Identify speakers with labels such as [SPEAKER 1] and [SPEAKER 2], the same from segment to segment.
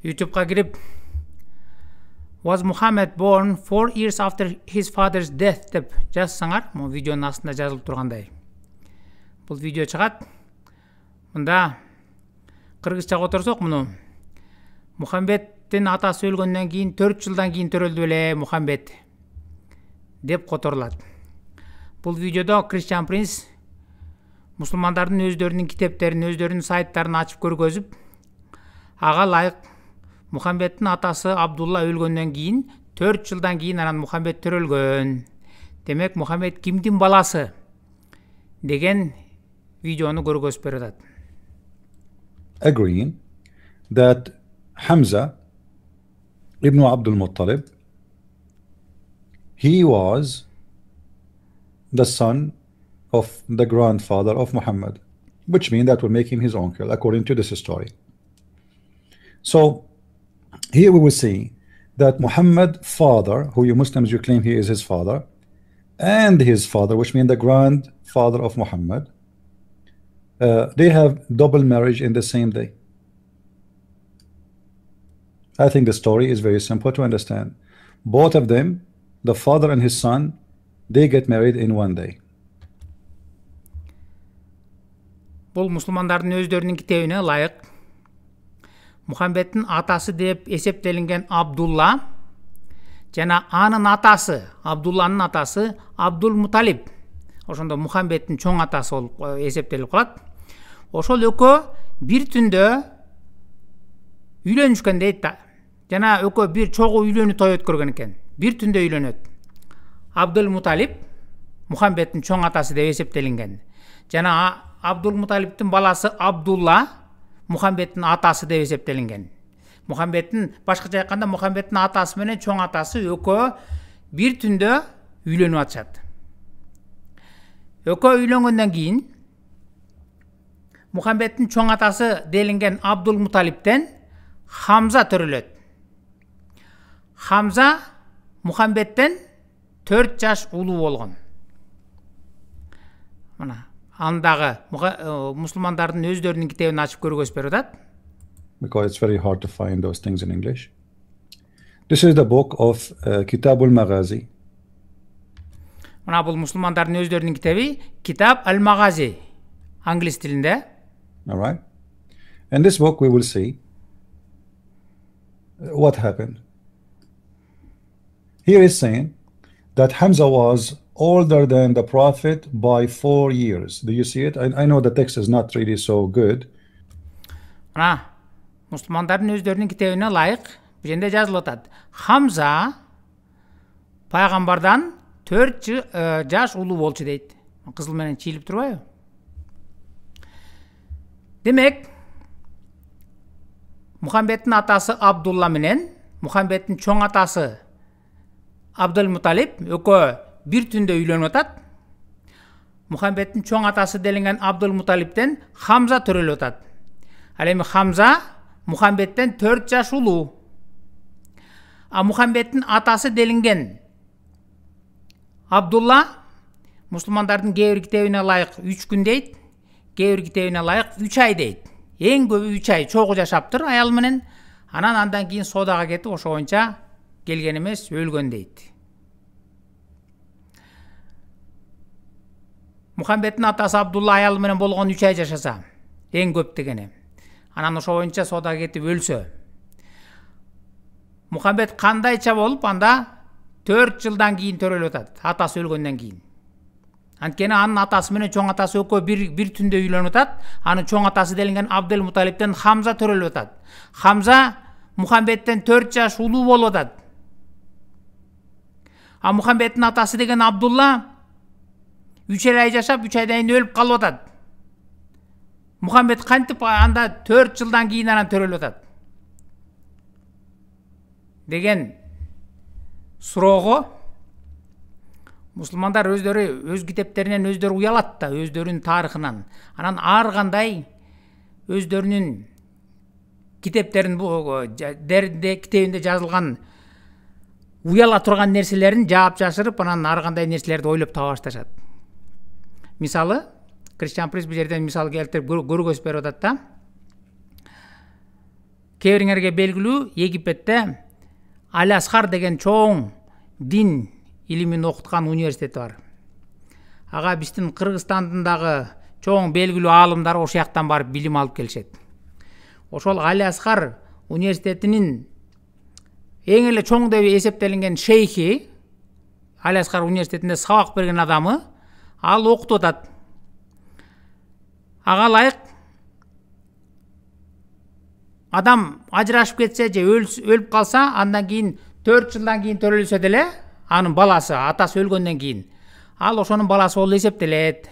[SPEAKER 1] YouTube'ga girip Was Muhammad born 4 years after his father's death деп жазсаңар, бұл видеонun астында жазылып тұрғандай. Бұл видео шығат. Мұнда қырғызчаға отырсақ, мұны Мұхаммедтің атасы өлгеннен кейін 4 жылдан кейін төрөлдү беле Мұхаммед деп которулат. Бұл видеода Christian Prince мұсылмандардың өздерінің китептерін, өздерінің сайттарын ачып көргөзүп, ага лайык Мұхаммедтің атасы Абдулла өлгеннен кейін 4 жылдан кейін анан Мұхаммед төрөлгөн. Демек, Мұхаммед кимдин баласы деген видеону көргөзүп берет.
[SPEAKER 2] Agreeing that Hamza ibn Abdul Muttalib, he was the son of the grandfather of Muhammad, which means that will make him his uncle according to this story. So here we will see that Muhammad father, who you Muslims you claim he is his father, and his father, which means the grandfather of Muhammad, they have double marriage in the same day. I think the story is very simple to understand. Both of them, the father and his son, they get married in one day.
[SPEAKER 1] Бұл мұсылмандардың өздерінің китебине лайық. Мұхаммедтің атасы деп есептелінген Абдулла, жана анын атасы, Абдулланын атасы Абдул Муталиб. Ошондо Мұхаммедтің чоң атасы болуп есептелип калат. Ошол экөө бир түндө үйлөнүшкөн дейт да. Жана экөө бир чогуу үйлөнүү той өткөргөн экен. Бир түндө үйлөнөт. Абдул Муталиб Мұхаммедтің чоң атасы деп есептелинген. Жана Абдул Муталибтин баласы Абдулла Мұхаммедтің атасы деп есептелинген. Мұхаммедтің башкача айтканда Мұхаммедтің атасы менен чоң атасы экөө бир түндө үйлөнүп атышат. Экөө үйлөнгөндөн кийин Мұхаммедтің чоң атасы делинген Абдул Муталибтен Хамза төрөлөт. Хамза Мұхаммедтен 4 жаш улуу болгон. Мына андагы мусулмандардын өздөрүнүн китебин ачып көргөзүп берет.
[SPEAKER 2] Because it's very hard to find those things in English. This is the book of Kitabul Maghazi.
[SPEAKER 1] Мына бул мусулмандардын өздөрүнүн китеби Китаб аль-Магhazi, англис тилинде.
[SPEAKER 2] All right. In this book we will see what happened. Here is saying that Hamza was older than the Prophet by 4 years. Do you see it? I know the text is not really so good.
[SPEAKER 1] Мына мусулмандардын өздөрүнүн китебине лайык бул жерде жазылып атат. Хамза пайгамбардан 4 жаш улуу болчу дейт. Кызыл менен чийилип турбайбы? Демек, Мұхаммедтің атасы Абдулла менен Мұхаммедтің чоң атасы Абдул Муталиб экөө бир түндө үйлөнүп атат. Мұхаммедтің чоң атасы делинген Абдул Муталибтен Хамза төрөлүп атат. Ал эми Хамза Мұхаммедтен 4 жаш улуу. А Мұхаммедтің атасы делинген Абдулла мусулмандардын кээ бир китебине лайык 3 күн дейт, кээ бир китебине лайык 3 ай дейт. Эң көбү 3 ай чогуу жашаптыр аял менен. Андан кийин содага кетип ошо боюнча келген эмес, өлгөн дейт. Мұхаммедтің атасы Абдулла аял менен болгон 3 ай жашаса, эң көп дегени. Анан ошо боюнча содага кетип өлсө. Мұхаммед кандайча болуп анда 4 жылдан кийин төрөлүп атат, атасы өлгөндөн кийин. Анткени анын атасы менен чоң атасы экөө бир түндө үйлөнүп атат. Анын чоң атасы делинген Абдул Муталибтен Хамза төрөлүп атат. Хамза Мұхаммедтен 4 жаш улуу болуп атат. А Мұхаммедтин атасы деген Абдулла 3 ай жашап, 3 айдан кийин өлүп калып атат. Мұхаммед кантип анда 4 жылдан кийин анан төрөлүп атат деген суроого мусулмандар өздөрү өз китептеринен өздөрү уялат да, өздөрүнүн тарыхынан. Анан ар кандай өздөрүнүн китептерин китебинде жазылган уяла турган нерселерин жаап жашырып, анан ар кандай нерселерди ойлоп таба башташат. Мисалы, Christian Prince бул жерден мисал келтирип көргөзүп берип атат да. кээ бириңерге белгилүү, Египетте Аль-Азхар деген чоң дин илимин окуткан университети бар. Ага биздин Кыргызстандын дагы чоң белгилүү аалымдар ошол жактан барып билим алып келишет. Ошол Аль-Азхар университетинин эң эле чоң деп эсептелинген шейхи, Аль-Азхар университетинде сабак берген адамы, ал окутуп атат. Ага ылайык адам ажырашып кетсе же өлүп калса, андан кийин 4 жылдан кийин төрөлсө деле, анын баласы, атасы өлгөндөн кийин, ал ошонун баласы болуп эсептелет.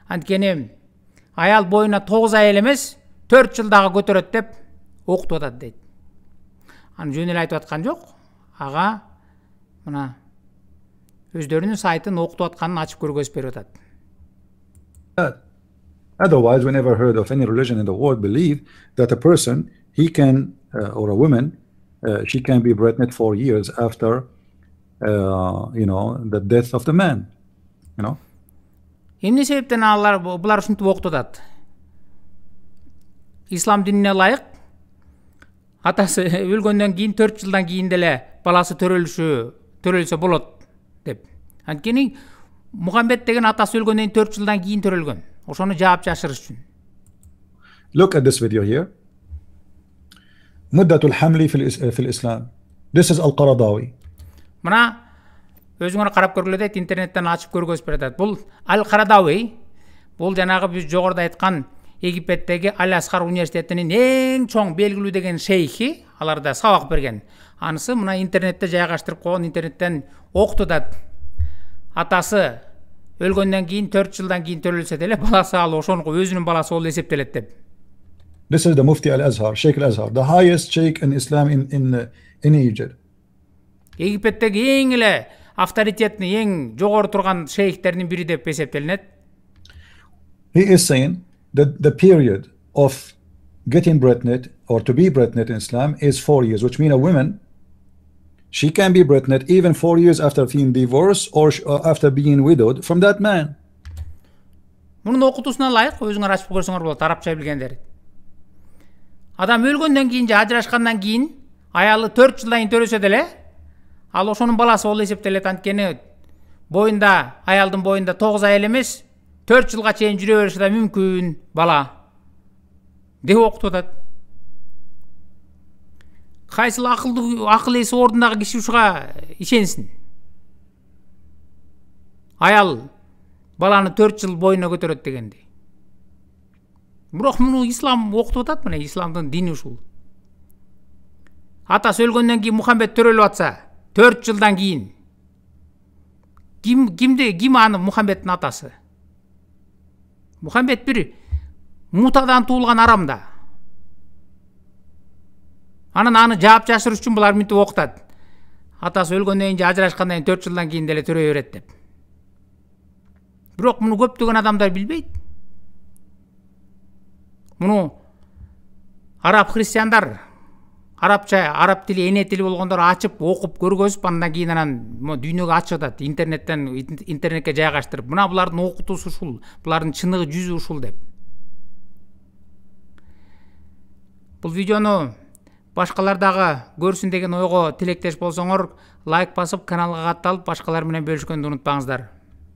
[SPEAKER 1] Анткени аял боюна 9 ай эмес, 4 жыл дагы көтөрөт деп окутуп атат дейт. Аны жөн эле айтып аткан жок. Ага мына өздөрүнүн сайтын окутуп атканын ачып көргөзүп берип атат.
[SPEAKER 2] Otherwise, we never heard of any religion in the world believe that a person, he can, or a woman, she can be pregnant for years after, the death of the man.
[SPEAKER 1] Эмне себептен булар ушинтип окутуп атат? Ислам динине ылайык, атасы өлгөндөн кийин 4 жылдан кийин деле баласы төрөлсө болот деп. Анткени Мухаммед деген атасы өлгөндөн 4 жылдан кийин төрөлгөн. Ошону жаап жашырыш үчүн.
[SPEAKER 2] Look at this video here. مدة الحمل في الإسلام. This is Al-Qaradawi.
[SPEAKER 1] Мына өзүңөр карап көргүлө дейт, интернеттен ачып көргөзүп берет. Бул Ал-Карадауи, бул жанагы биз жогоруда айткан Египеттеги Аль-Азхар университетинин эң чоң белгилүү деген шейхи, аларда сабак берген. Анысы мына интернетте жайгаштырып койгон, интернеттен окутуп атат. Атасы өлгөндөн кийин 4 жылдан кийин төрөлсө деле баласы ал ошону өзүнүн баласы болуп эсептелет деп.
[SPEAKER 2] This is the Mufti Al-Azhar, Sheikh Al-Azhar, the highest sheikh in Islam in Egypt.
[SPEAKER 1] Египеттеги эң эле авторитетный, эң жогору турган шейхтердин бири деп эсептелинет.
[SPEAKER 2] He is saying that the period of getting pregnant or to be pregnant in Islam is 4 years, which means a woman, she can be pregnant even 4 years after being divorced or after being widowed from that man.
[SPEAKER 1] Мунун окутуусуна ылайык, өзүңөр ачып көрсөңөр болот, арабча билгендер. Адам өлгөндөн кийин же ажырашкандан кийин аялы 4 жылдан кийин төрөсө деле, ал ошонун баласы болуп эсептелет. Анткени боюнда, аялдын боюнда 9 ай эмес, 4 жылга чейин жүрө бериши да мүмкүн бала деп окутуп атат. Кайсыл акыл эси ордундагы киши ушуга ишенсин? Аял баланы 4 жыл боюна көтөрөт дегенди. Бирок муну ислам окутуп атат, мына исламдын дини ушул. Атасы өлгөндөн кийин Мухаммед төрөлүп атса, 4 жылдан кийин ким аны Мухаммеддин атасы? Мухаммед бир мутадан туулган арамда. Анан аны жаап жашырыш үчүн булар мынтип окутат. Атасы өлгөндөн кийин же ажырашкандан кийин 4 жылдан кийин деле төрөй берет деп. Бирок муну көптөгөн адамдар билбейт. Муну араб христиандар, арабча, араб тили, эне тили болгондор ачып, окуп, көргөзүп, андан кийин дүйнөгө ачып атат, интернетке жайгаштырып. Мына булардын окутуусу ушул, булардын чыныгы жүзү ушул деп. Бул видеону башкалар дагы көрсүн деген ойго тилектеш болсоңор, лайк басып, каналга катталып, башкалар менен бөлүшкөндү унутпаңыздар.